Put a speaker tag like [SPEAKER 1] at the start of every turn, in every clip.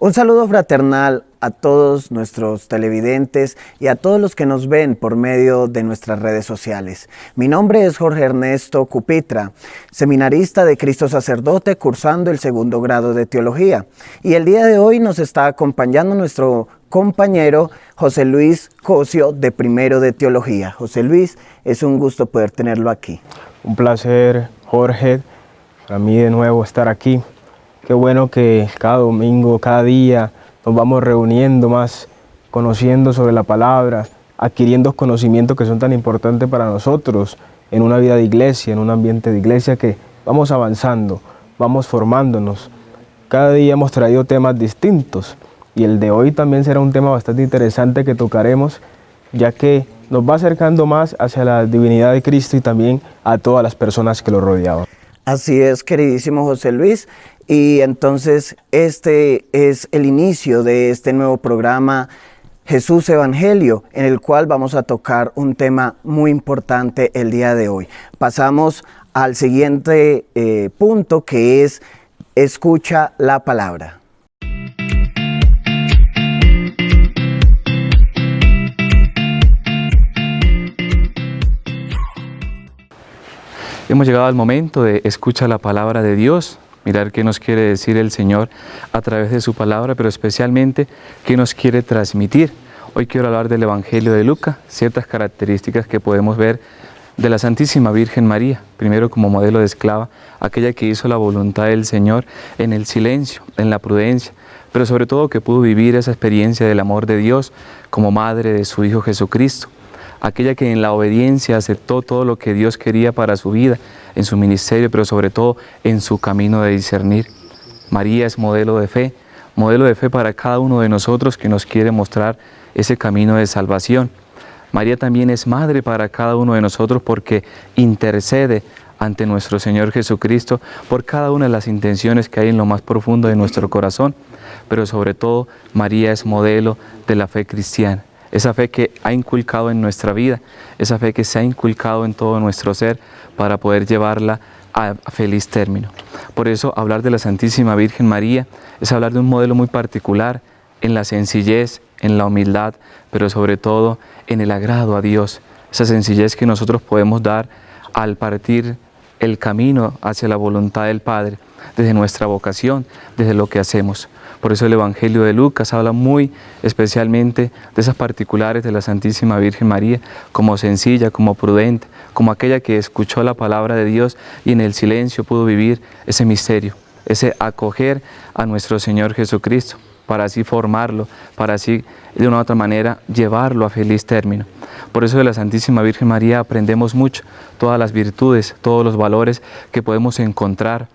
[SPEAKER 1] Un saludo fraternal a todos nuestros televidentes y a todos los que nos ven por medio de nuestras redes sociales. Mi nombre es Jorge Ernesto Cupitra, seminarista de Cristo Sacerdote, cursando el segundo grado de Teología. Y el día de hoy nos está acompañando nuestro compañero José Luis Cosio, de primero de Teología. José Luis, es un gusto poder tenerlo aquí.
[SPEAKER 2] Un placer, Jorge, para mí de nuevo estar aquí. Qué bueno que cada domingo, cada día nos vamos reuniendo más, conociendo sobre la palabra, adquiriendo conocimientos que son tan importantes para nosotros en una vida de iglesia, en un ambiente de iglesia, que vamos avanzando, vamos formándonos. Cada día hemos traído temas distintos y el de hoy también será un tema bastante interesante que tocaremos, ya que nos va acercando más hacia la divinidad de Cristo y también a todas las personas que lo rodeaban.
[SPEAKER 1] Así es, queridísimo José Luis, y entonces este es el inicio de este nuevo programa Jesús Evangelio, en el cual vamos a tocar un tema muy importante el día de hoy. Pasamos al siguiente punto, que es escucha la palabra.
[SPEAKER 3] Hemos llegado al momento de escuchar la palabra de Dios, mirar qué nos quiere decir el Señor a través de su palabra, pero especialmente qué nos quiere transmitir. Hoy quiero hablar del Evangelio de Lucas, ciertas características que podemos ver de la Santísima Virgen María, primero como modelo de esclava, aquella que hizo la voluntad del Señor en el silencio, en la prudencia, pero sobre todo que pudo vivir esa experiencia del amor de Dios como madre de su Hijo Jesucristo. Aquella que en la obediencia aceptó todo lo que Dios quería para su vida, en su ministerio, pero sobre todo en su camino de discernir. María es modelo de fe para cada uno de nosotros que nos quiere mostrar ese camino de salvación. María también es madre para cada uno de nosotros porque intercede ante nuestro Señor Jesucristo por cada una de las intenciones que hay en lo más profundo de nuestro corazón, pero sobre todo María es modelo de la fe cristiana. Esa fe que ha inculcado en nuestra vida, esa fe que se ha inculcado en todo nuestro ser para poder llevarla a feliz término. Por eso hablar de la Santísima Virgen María es hablar de un modelo muy particular en la sencillez, en la humildad, pero sobre todo en el agrado a Dios. Esa sencillez que nosotros podemos dar al partir el camino hacia la voluntad del Padre, desde nuestra vocación, desde lo que hacemos. Por eso el Evangelio de Lucas habla muy especialmente de esas particulares de la Santísima Virgen María, como sencilla, como prudente, como aquella que escuchó la palabra de Dios y en el silencio pudo vivir ese misterio, ese acoger a nuestro Señor Jesucristo, para así formarlo, para así de una u otra manera llevarlo a feliz término. Por eso de la Santísima Virgen María aprendemos mucho, todas las virtudes, todos los valores que podemos encontrar,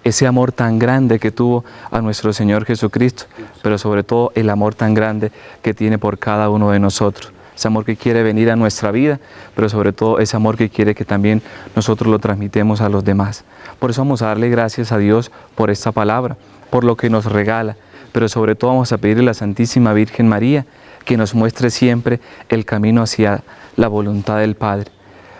[SPEAKER 3] ese amor tan grande que tuvo a nuestro Señor Jesucristo, pero sobre todo el amor tan grande que tiene por cada uno de nosotros. Ese amor que quiere venir a nuestra vida, pero sobre todo ese amor que quiere que también nosotros lo transmitamos a los demás. Por eso vamos a darle gracias a Dios por esta palabra, por lo que nos regala, pero sobre todo vamos a pedirle a la Santísima Virgen María que nos muestre siempre el camino hacia la voluntad del Padre.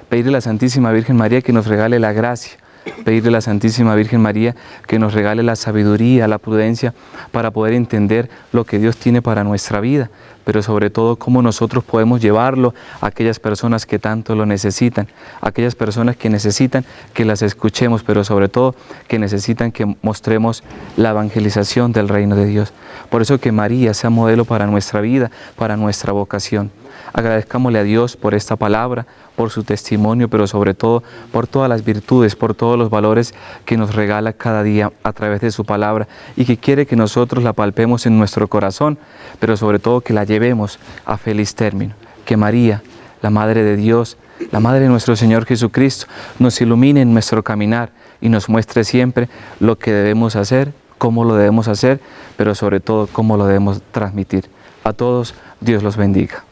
[SPEAKER 3] Pedirle a la Santísima Virgen María que nos regale la gracia, pedirle a la Santísima Virgen María que nos regale la sabiduría, la prudencia para poder entender lo que Dios tiene para nuestra vida, pero sobre todo cómo nosotros podemos llevarlo a aquellas personas que tanto lo necesitan, aquellas personas que necesitan que las escuchemos, pero sobre todo que necesitan que mostremos la evangelización del reino de Dios. Por eso que María sea modelo para nuestra vida, para nuestra vocación. Agradezcámosle a Dios por esta palabra, por su testimonio, pero sobre todo por todas las virtudes, por todos los valores que nos regala cada día a través de su palabra y que quiere que nosotros la palpemos en nuestro corazón, pero sobre todo que la llevemos a feliz término. Que María, la Madre de Dios, la Madre de nuestro Señor Jesucristo, nos ilumine en nuestro caminar y nos muestre siempre lo que debemos hacer, cómo lo debemos hacer, pero sobre todo cómo lo debemos transmitir. A todos, Dios los bendiga.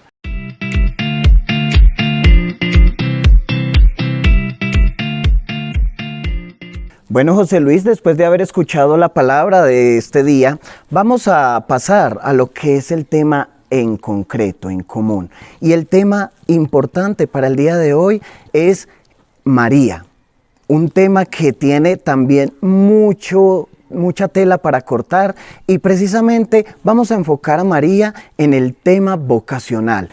[SPEAKER 1] Bueno, José Luis, después de haber escuchado la palabra de este día, vamos a pasar a lo que es el tema en concreto, en común. Y el tema importante para el día de hoy es María. Un tema que tiene también mucho mucha tela para cortar y precisamente vamos a enfocar a María en el tema vocacional.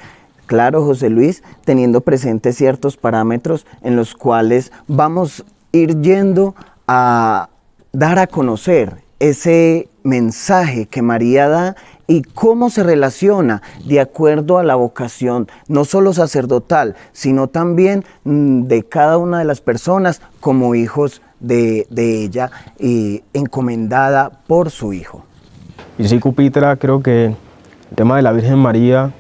[SPEAKER 1] Claro, José Luis, teniendo presentes ciertos parámetros en los cuales vamos a ir yendo a dar a conocer ese mensaje que María da y cómo se relaciona de acuerdo a la vocación, no solo sacerdotal, sino también de cada una de las personas como hijos de ella y encomendada por su hijo.
[SPEAKER 2] Y sí, Cupitra, creo que el tema de la Virgen María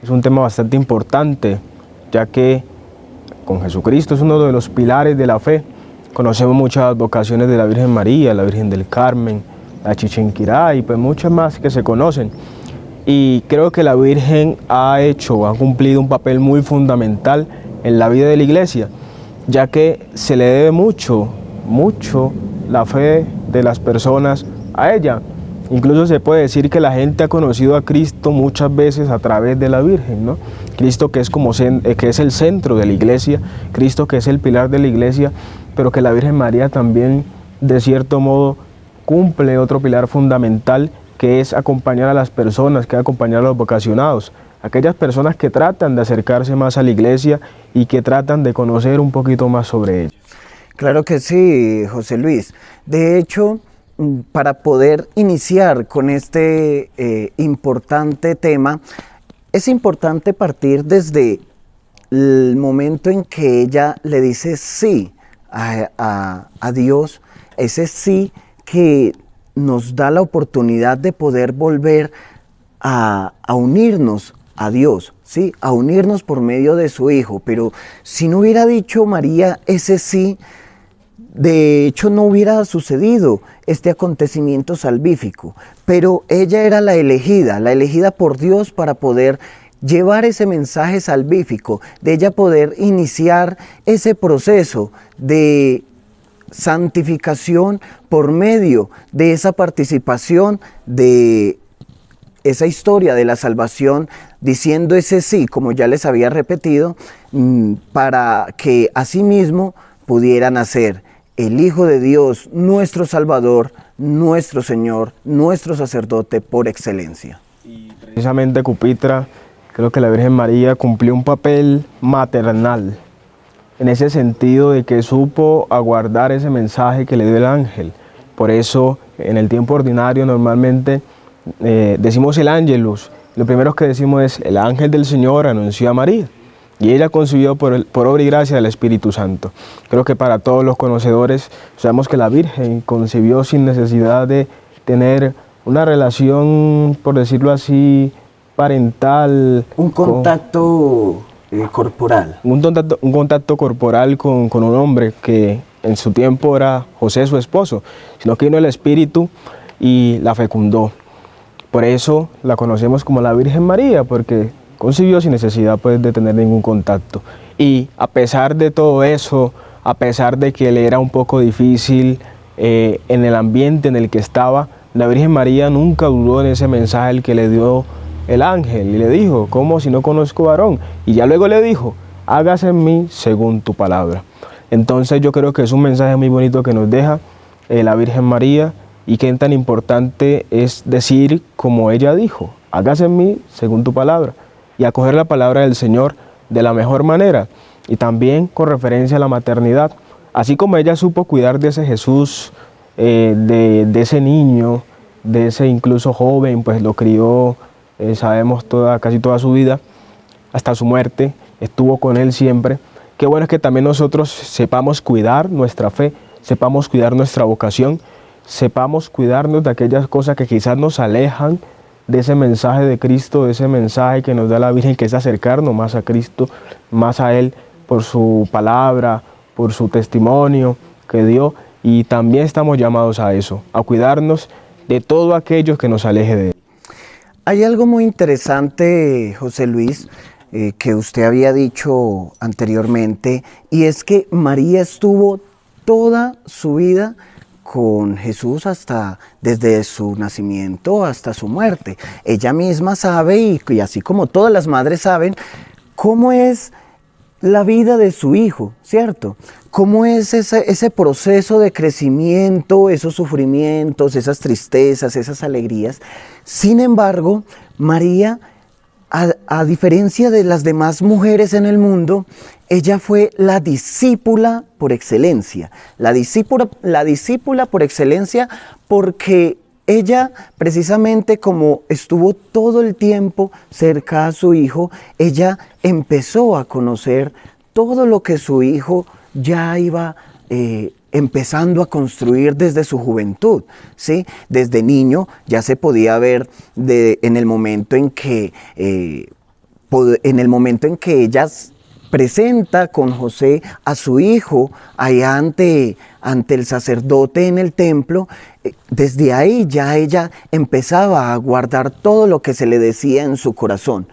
[SPEAKER 2] es un tema bastante importante, ya que con Jesucristo es uno de los pilares de la fe. Conocemos muchas vocaciones de la Virgen María, la Virgen del Carmen, la Chichinquirá y pues muchas más que se conocen. Y creo que la Virgen ha cumplido un papel muy fundamental en la vida de la Iglesia, ya que se le debe mucho la fe de las personas a ella. Incluso se puede decir que la gente ha conocido a Cristo muchas veces a través de la Virgen, ¿no? Cristo que es el centro de la Iglesia, Cristo que es el pilar de la Iglesia, pero que la Virgen María también, de cierto modo, cumple otro pilar fundamental, que es acompañar a las personas, que es acompañar a los vocacionados, aquellas personas que tratan de acercarse más a la Iglesia y que tratan de conocer un poquito más sobre ella.
[SPEAKER 1] Claro que sí, José Luis. De hecho, para poder iniciar con este importante tema, es importante partir desde el momento en que ella le dice sí a Dios, ese sí que nos da la oportunidad de poder volver a unirnos a Dios, ¿sí? A unirnos por medio de su Hijo. Pero si no hubiera dicho María ese sí, de hecho no hubiera sucedido este acontecimiento salvífico, pero ella era la elegida por Dios para poder llevar ese mensaje salvífico, de ella poder iniciar ese proceso de santificación por medio de esa participación de esa historia de la salvación, diciendo ese sí, como ya les había repetido, para que asimismo pudiera nacer el Hijo de Dios, nuestro Salvador, nuestro Señor, nuestro sacerdote por excelencia.
[SPEAKER 2] Y precisamente, Cupitra, creo que la Virgen María cumplió un papel maternal, en ese sentido de que supo aguardar ese mensaje que le dio el ángel. Por eso, en el tiempo ordinario, normalmente decimos el Ángelus. Lo primero que decimos es: el ángel del Señor anunció a María, y ella concibió por obra y gracia del Espíritu Santo. Creo que para todos los conocedores sabemos que la Virgen concibió sin necesidad de tener una relación, por decirlo así, parental.
[SPEAKER 1] Un contacto corporal.
[SPEAKER 2] Un contacto corporal con un hombre que en su tiempo era José, su esposo, sino que vino el Espíritu y la fecundó. Por eso la conocemos como la Virgen María, porque concibió sin necesidad pues, de tener ningún contacto. Y a pesar de todo eso, a pesar de que le era un poco difícil en el ambiente en el que estaba, la Virgen María nunca dudó en ese mensaje que le dio el ángel y le dijo: ¿cómo si no conozco varón? Y ya luego le dijo: hágase en mí según tu palabra. Entonces yo creo que es un mensaje muy bonito que nos deja la Virgen María, y qué tan importante es decir como ella dijo: hágase en mí según tu palabra, y acoger la palabra del Señor de la mejor manera, y también con referencia a la maternidad. Así como ella supo cuidar de ese Jesús, de ese niño, de ese incluso joven, pues lo crió, sabemos casi toda su vida, hasta su muerte, estuvo con él siempre. Qué bueno es que también nosotros sepamos cuidar nuestra fe, sepamos cuidar nuestra vocación, sepamos cuidarnos de aquellas cosas que quizás nos alejan de ese mensaje de Cristo, de ese mensaje que nos da la Virgen, que es acercarnos más a Cristo, más a Él, por su palabra, por su testimonio que dio. Y también estamos llamados a eso, a cuidarnos de todo aquello que nos aleje de Él.
[SPEAKER 1] Hay algo muy interesante, José Luis, que usted había dicho anteriormente, y es que María estuvo toda su vida con Jesús desde su nacimiento hasta su muerte. Ella misma sabe, y así como todas las madres saben, cómo es la vida de su hijo, ¿cierto? ¿Cómo es ese proceso de crecimiento, esos sufrimientos, esas tristezas, esas alegrías? Sin embargo, María, a diferencia de las demás mujeres en el mundo, ella fue la discípula por excelencia. La discípula por excelencia porque ella, precisamente como estuvo todo el tiempo cerca a su hijo, ella empezó a conocer todo lo que su hijo ya iba empezando a construir desde su juventud, ¿sí? Desde niño ya se podía ver en el momento en que ella presenta con José a su hijo allá ante el sacerdote en el templo. Desde ahí ya ella empezaba a guardar todo lo que se le decía en su corazón.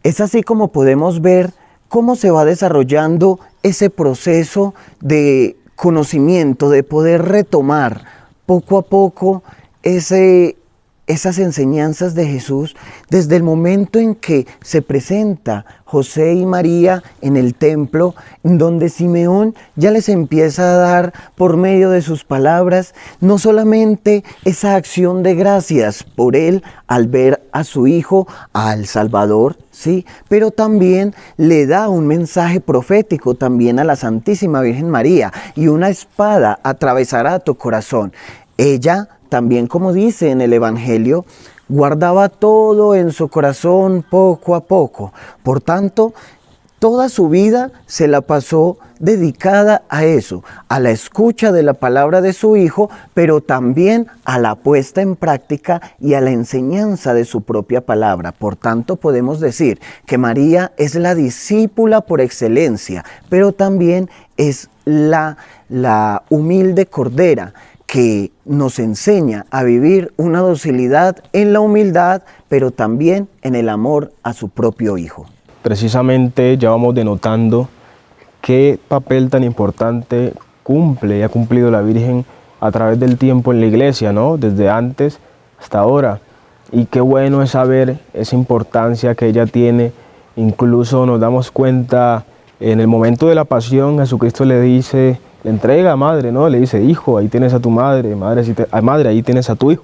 [SPEAKER 1] Es así como podemos ver cómo se va desarrollando ese proceso de conocimiento, de poder retomar poco a poco esas enseñanzas de Jesús desde el momento en que se presenta José y María en el templo, donde Simeón ya les empieza a dar por medio de sus palabras no solamente esa acción de gracias por él al ver a su hijo, al Salvador, sí, pero también le da un mensaje profético también a la Santísima Virgen María, y una espada atravesará tu corazón. Ella también, como dice en el Evangelio, guardaba todo en su corazón poco a poco. Por tanto, toda su vida se la pasó dedicada a eso, a la escucha de la palabra de su hijo, pero también a la puesta en práctica y a la enseñanza de su propia palabra. Por tanto, podemos decir que María es la discípula por excelencia, pero también es la humilde cordera, que nos enseña a vivir una docilidad en la humildad, pero también en el amor a su propio hijo.
[SPEAKER 2] Precisamente ya vamos denotando qué papel tan importante ha cumplido la Virgen a través del tiempo en la iglesia, ¿no? Desde antes hasta ahora. Y qué bueno es saber esa importancia que ella tiene. Incluso nos damos cuenta en el momento de la pasión, Jesucristo le entrega a madre, ¿no? Le dice: hijo, ahí tienes a tu madre, madre, ahí tienes a tu hijo.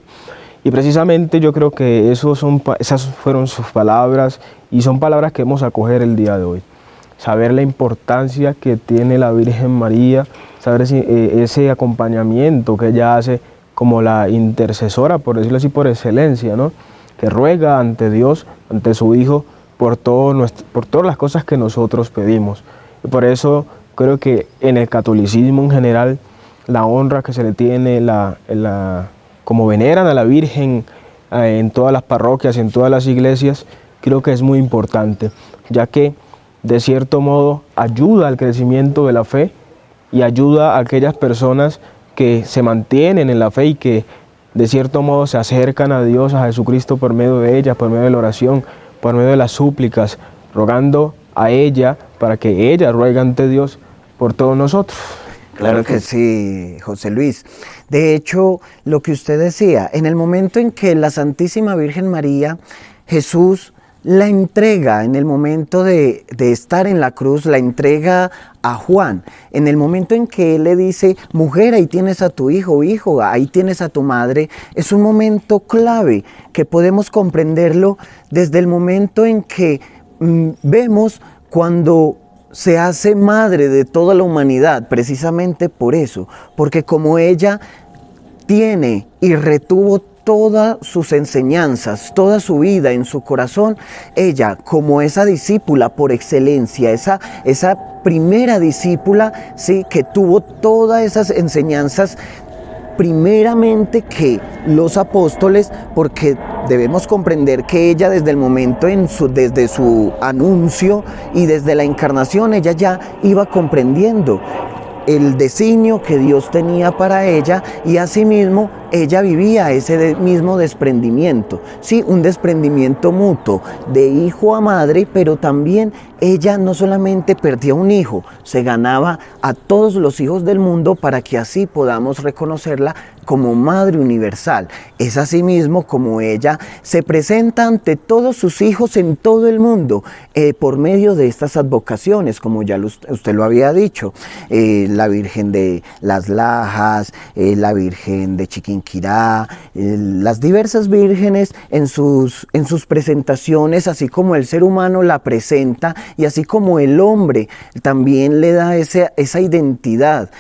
[SPEAKER 2] Y precisamente yo creo que esas fueron sus palabras, y son palabras que hemos acoger el día de hoy. Saber la importancia que tiene la Virgen María, saber ese acompañamiento que ella hace como la intercesora, por decirlo así, por excelencia, ¿no? Que ruega ante Dios, ante su Hijo, por todas las cosas que nosotros pedimos. Y por eso creo que en el catolicismo en general, la honra que se le tiene, como veneran a la Virgen en todas las parroquias, en todas las iglesias, creo que es muy importante, ya que de cierto modo ayuda al crecimiento de la fe y ayuda a aquellas personas que se mantienen en la fe y que de cierto modo se acercan a Dios, a Jesucristo, por medio de ella, por medio de la oración, por medio de las súplicas, rogando a ella para que ella ruegue ante Dios por todos nosotros.
[SPEAKER 1] Claro que sí, José Luis. De hecho, lo que usted decía, en el momento en que la Santísima Virgen María, Jesús la entrega, en el momento de estar en la cruz, la entrega a Juan. En el momento en que él le dice: mujer, ahí tienes a tu hijo, hijo, ahí tienes a tu madre, es un momento clave que podemos comprenderlo desde el momento en que vemos cuando se hace madre de toda la humanidad, precisamente por eso, porque como ella tiene y retuvo todas sus enseñanzas, toda su vida en su corazón, ella, como esa discípula por excelencia, esa primera discípula, ¿sí?, que tuvo todas esas enseñanzas, primeramente que los apóstoles, porque debemos comprender que ella desde el momento desde su anuncio y desde la encarnación, ella ya iba comprendiendo el designio que Dios tenía para ella, y asimismo ella vivía ese mismo desprendimiento, sí, un desprendimiento mutuo de hijo a madre, pero también ella no solamente perdía un hijo, se ganaba a todos los hijos del mundo para que así podamos reconocerla como Madre Universal. Es así mismo como ella se presenta ante todos sus hijos en todo el mundo por medio de estas advocaciones, como ya usted lo había dicho, la Virgen de las Lajas, la Virgen de Chiquinquirá, las diversas vírgenes en sus presentaciones, así como el ser humano la presenta y así como el hombre también le da esa identidad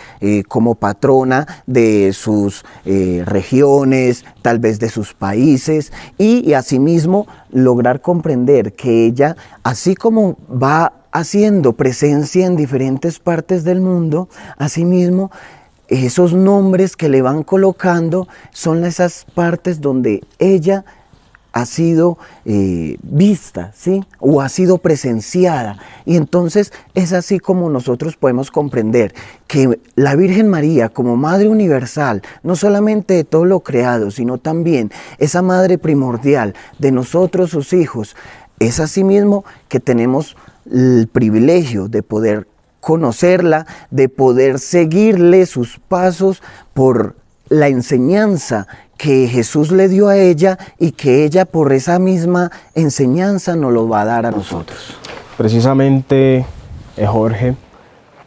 [SPEAKER 1] como patrona de sus regiones, tal vez de sus países, y asimismo lograr comprender que ella, así como va haciendo presencia en diferentes partes del mundo, asimismo esos nombres que le van colocando son esas partes donde ella ha sido vista, ¿sí? O ha sido presenciada. Y entonces es así como nosotros podemos comprender que la Virgen María, como Madre Universal, no solamente de todo lo creado, sino también esa Madre primordial de nosotros, sus hijos, es así mismo que tenemos el privilegio de poder conocerla, de poder seguirle sus pasos por la enseñanza que Jesús le dio a ella y que ella por esa misma enseñanza nos lo va a dar a nosotros.
[SPEAKER 2] Precisamente, Jorge,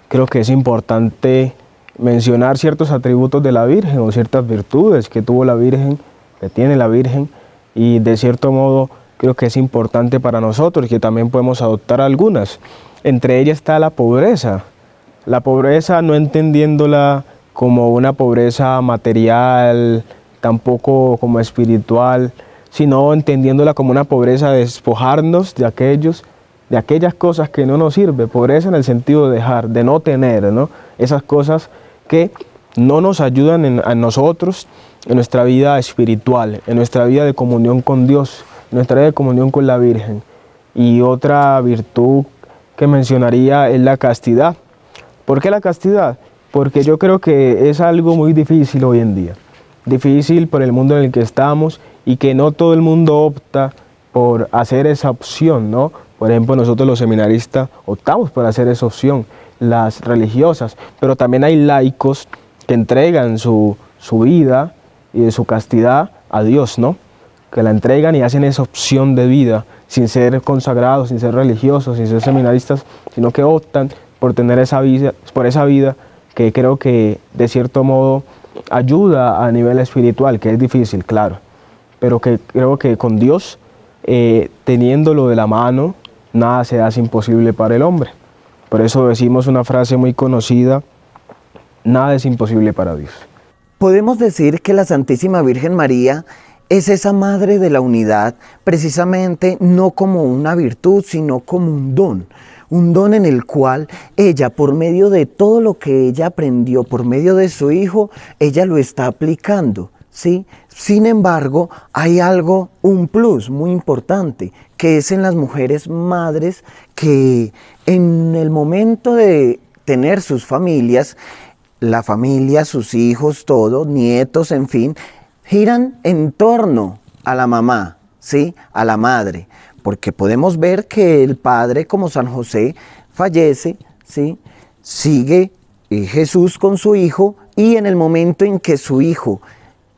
[SPEAKER 2] creo que es importante mencionar ciertos atributos de la Virgen o ciertas virtudes que tuvo la Virgen, que tiene la Virgen, y de cierto modo creo que es importante para nosotros que también podemos adoptar algunas. Entre ellas está la pobreza no entendiéndola como una pobreza material, tampoco como espiritual, sino entendiéndola como una pobreza de despojarnos de aquellas cosas que no nos sirven. Pobreza en el sentido de dejar, de no tener, ¿no? Esas cosas que no nos ayudan a nosotros en nuestra vida espiritual, en nuestra vida de comunión con Dios, en nuestra vida de comunión con la Virgen. Y otra virtud que mencionaría es la castidad. ¿Por qué la castidad? Porque yo creo que es algo muy difícil hoy en día. Difícil por el mundo en el que estamos y que no todo el mundo opta por hacer esa opción, ¿no? Por ejemplo, nosotros los seminaristas optamos por hacer esa opción, las religiosas, pero también hay laicos que entregan su vida y su castidad a Dios, ¿no? Que la entregan y hacen esa opción de vida sin ser consagrados, sin ser religiosos, sin ser seminaristas, sino que optan por tener esa vida que creo que de cierto modo ayuda a nivel espiritual, que es difícil, claro, pero que creo que con Dios, teniéndolo de la mano, nada se hace imposible para el hombre. Por eso decimos una frase muy conocida: nada es imposible para Dios.
[SPEAKER 1] Podemos decir que la Santísima Virgen María es esa Madre de la Unidad, precisamente no como una virtud, sino como un don en el cual ella, por medio de todo lo que ella aprendió, por medio de su Hijo, ella lo está aplicando, ¿sí? Sin embargo, hay un plus muy importante, que es en las mujeres madres que en el momento de tener sus familias, la familia, sus hijos, todo, nietos, en fin, giran en torno a la mamá, ¿sí? A la madre. Porque podemos ver que el padre, como San José, fallece, ¿sí? Sigue Jesús con su hijo, y en el momento en que su hijo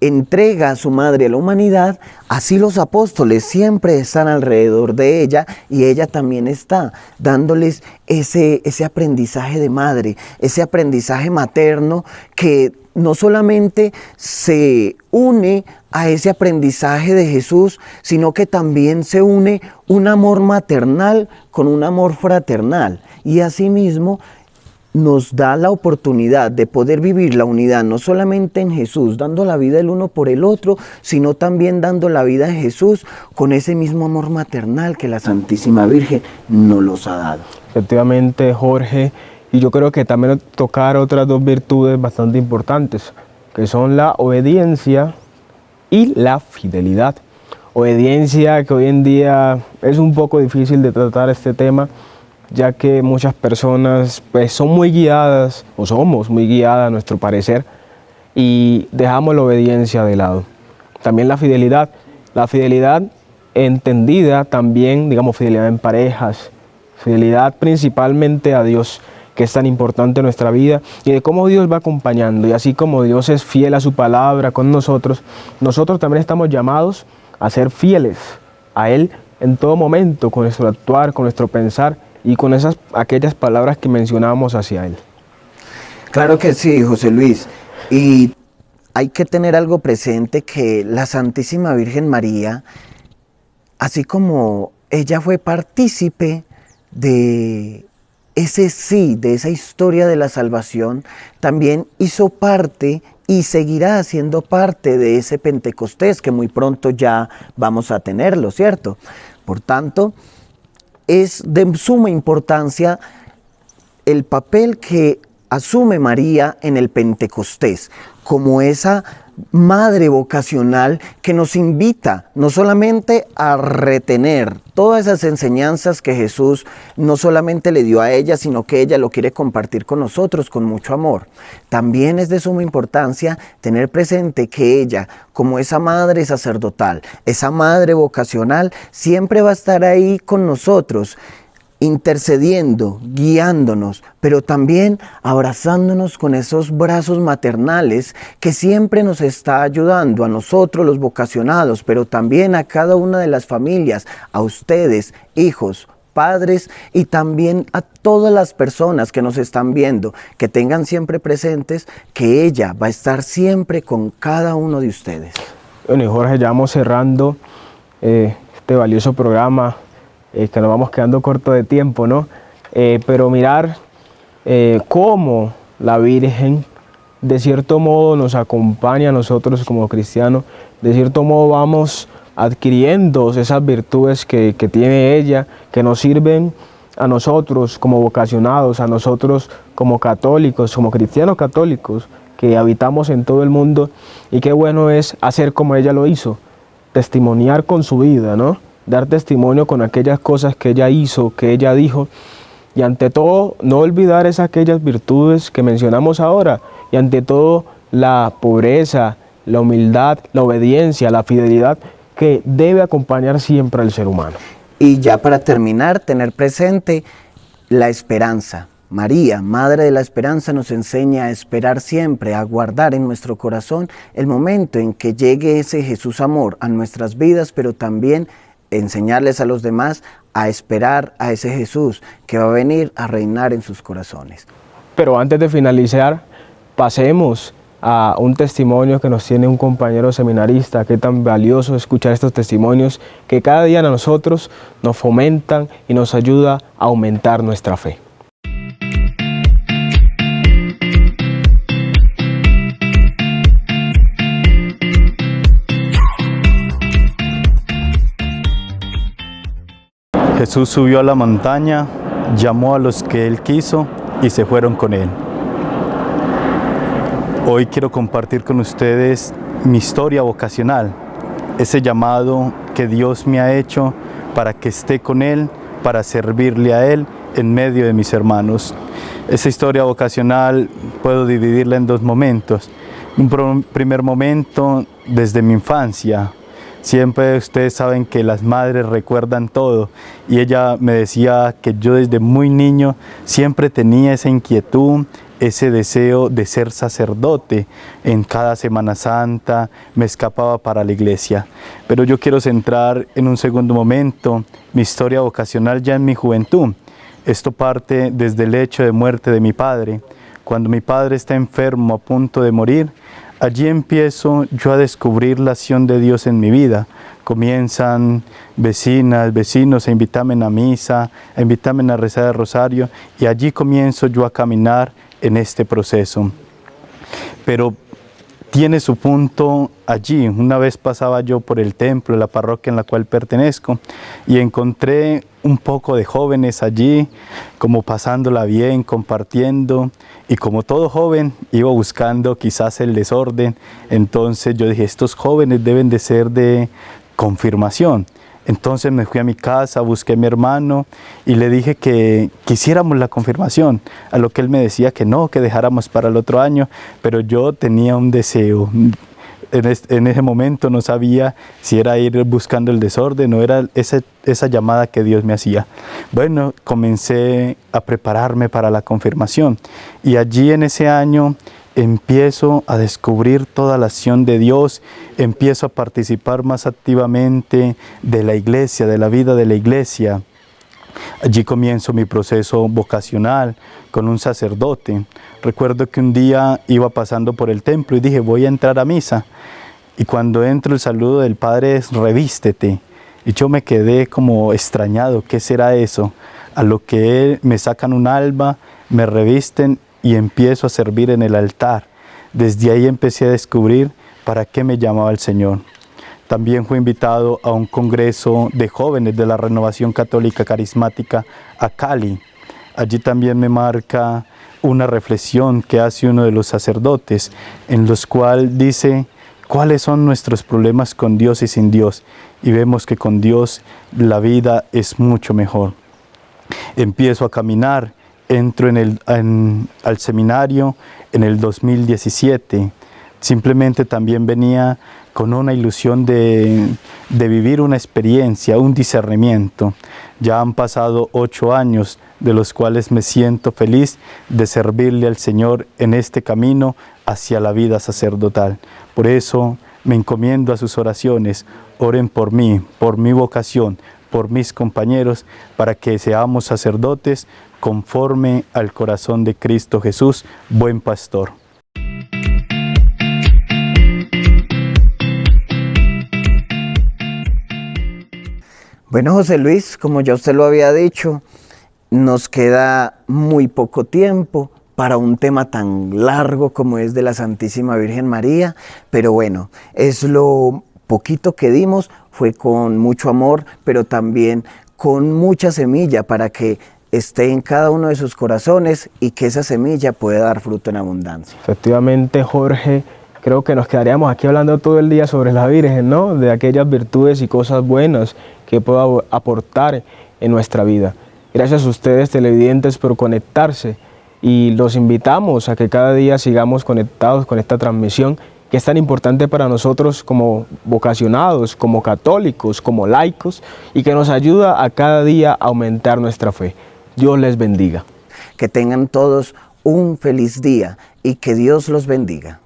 [SPEAKER 1] entrega a su madre a la humanidad, así los apóstoles siempre están alrededor de ella, y ella también está dándoles ese aprendizaje de madre, ese aprendizaje materno que no solamente se une a ese aprendizaje de Jesús, sino que también se une un amor maternal con un amor fraternal, y asimismo nos da la oportunidad de poder vivir la unidad no solamente en Jesús, dando la vida el uno por el otro, sino también dando la vida en Jesús con ese mismo amor maternal que la Santísima Virgen nos los ha dado.
[SPEAKER 2] Efectivamente, Jorge, y yo creo que también tocar otras dos virtudes bastante importantes, que son la obediencia y la fidelidad. Obediencia, que hoy en día es un poco difícil de tratar este tema, ya que muchas personas pues, son muy guiadas, o somos muy guiadas a nuestro parecer, y dejamos la obediencia de lado. También la fidelidad entendida también, digamos, fidelidad en parejas, fidelidad principalmente a Dios, que es tan importante en nuestra vida, y de cómo Dios va acompañando. Y así como Dios es fiel a su palabra con nosotros, nosotros también estamos llamados a ser fieles a Él en todo momento, con nuestro actuar, con nuestro pensar y con aquellas palabras que mencionábamos hacia Él.
[SPEAKER 1] Claro que sí, José Luis. Y hay que tener algo presente, que la Santísima Virgen María, así como ella fue partícipe de ese sí, de esa historia de la salvación, también hizo parte y seguirá siendo parte de ese Pentecostés que muy pronto ya vamos a tenerlo, ¿cierto? Por tanto, es de suma importancia el papel que asume María en el Pentecostés, como esa madre vocacional que nos invita no solamente a retener todas esas enseñanzas que Jesús no solamente le dio a ella, sino que ella lo quiere compartir con nosotros con mucho amor. También es de suma importancia tener presente que ella, como esa madre sacerdotal, esa madre vocacional, siempre va a estar ahí con nosotros, intercediendo, guiándonos, pero también abrazándonos con esos brazos maternales que siempre nos está ayudando a nosotros los vocacionados, pero también a cada una de las familias, a ustedes, hijos, padres, y también a todas las personas que nos están viendo, que tengan siempre presentes que ella va a estar siempre con cada uno de ustedes.
[SPEAKER 2] Bueno, y Jorge, ya vamos cerrando este valioso programa, que nos vamos quedando corto de tiempo, ¿no? Pero mirar cómo la Virgen de cierto modo nos acompaña a nosotros como cristianos, de cierto modo vamos adquiriendo esas virtudes que tiene ella, que nos sirven a nosotros como vocacionados, a nosotros como católicos, como cristianos católicos, que habitamos en todo el mundo, y qué bueno es hacer como ella lo hizo, testimoniar con su vida, ¿no? Dar testimonio con aquellas cosas que ella hizo, que ella dijo, y ante todo no olvidar aquellas virtudes que mencionamos ahora, y ante todo la pobreza, la humildad, la obediencia, la fidelidad que debe acompañar siempre al ser humano.
[SPEAKER 1] Y ya para terminar, tener presente la esperanza. María, Madre de la Esperanza, nos enseña a esperar siempre, a guardar en nuestro corazón el momento en que llegue ese Jesús amor a nuestras vidas, pero también enseñarles a los demás a esperar a ese Jesús que va a venir a reinar en sus corazones.
[SPEAKER 2] Pero antes de finalizar, pasemos a un testimonio que nos tiene un compañero seminarista. Qué tan valioso escuchar estos testimonios que cada día a nosotros nos fomentan y nos ayuda a aumentar nuestra fe.
[SPEAKER 4] Jesús subió a la montaña, llamó a los que Él quiso y se fueron con Él. Hoy quiero compartir con ustedes mi historia vocacional, ese llamado que Dios me ha hecho para que esté con Él, para servirle a Él en medio de mis hermanos. Esa historia vocacional puedo dividirla en dos momentos. Un primer momento desde mi infancia. Siempre ustedes saben que las madres recuerdan todo, y ella me decía que yo desde muy niño siempre tenía esa inquietud, ese deseo de ser sacerdote. En cada Semana Santa me escapaba para la iglesia. Pero yo quiero centrar en un segundo momento mi historia vocacional ya en mi juventud. Esto parte desde el hecho de muerte de mi padre. Cuando mi padre está enfermo, a punto de morir, allí empiezo yo a descubrir la acción de Dios en mi vida. Comienzan vecinas, vecinos a invitarme a misa, a invitarme a rezar el rosario, y allí comienzo yo a caminar en este proceso. Pero tiene su punto allí. Una vez pasaba yo por el templo, la parroquia en la cual pertenezco, y encontré un poco de jóvenes allí, como pasándola bien, compartiendo, y como todo joven iba buscando quizás el desorden. Entonces yo dije, estos jóvenes deben de ser de confirmación. Entonces me fui a mi casa, busqué a mi hermano y le dije que quisiéramos la confirmación, a lo que él me decía que no, que dejáramos para el otro año, pero yo tenía un deseo. En ese momento no sabía si era ir buscando el desorden o era esa llamada que Dios me hacía. Bueno, comencé a prepararme para la confirmación y allí en ese año empiezo a descubrir toda la acción de Dios, empiezo a participar más activamente de la iglesia, de la vida de la iglesia. Allí comienzo mi proceso vocacional con un sacerdote. Recuerdo que un día iba pasando por el templo y dije, voy a entrar a misa. Y cuando entro el saludo del Padre es, revístete. Y yo me quedé como extrañado, ¿qué será eso? A lo que me sacan un alba, me revisten y empiezo a servir en el altar. Desde ahí empecé a descubrir para qué me llamaba el Señor. También fui invitado a un congreso de jóvenes de la Renovación Católica Carismática a Cali. Allí también me marca una reflexión que hace uno de los sacerdotes, en los cual dice cuáles son nuestros problemas con Dios y sin Dios. Y vemos que con Dios la vida es mucho mejor. Empiezo a caminar, entro al seminario en el 2017. Simplemente también venía con una ilusión de vivir una experiencia, un discernimiento. Ya han pasado 8 años, de los cuales me siento feliz de servirle al Señor en este camino hacia la vida sacerdotal. Por eso me encomiendo a sus oraciones. Oren por mí, por mi vocación, por mis compañeros, para que seamos sacerdotes conforme al corazón de Cristo Jesús, buen pastor.
[SPEAKER 1] Bueno, José Luis, como ya usted lo había dicho, nos queda muy poco tiempo para un tema tan largo como es de la Santísima Virgen María, pero bueno, es lo poquito que dimos, fue con mucho amor, pero también con mucha semilla para que esté en cada uno de sus corazones y que esa semilla pueda dar fruto en abundancia.
[SPEAKER 2] Efectivamente, Jorge, creo que nos quedaríamos aquí hablando todo el día sobre la Virgen, ¿no? De aquellas virtudes y cosas buenas que pueda aportar en nuestra vida. Gracias a ustedes, televidentes, por conectarse y los invitamos a que cada día sigamos conectados con esta transmisión que es tan importante para nosotros como vocacionados, como católicos, como laicos y que nos ayuda a cada día a aumentar nuestra fe. Dios les bendiga.
[SPEAKER 1] Que tengan todos un feliz día y que Dios los bendiga.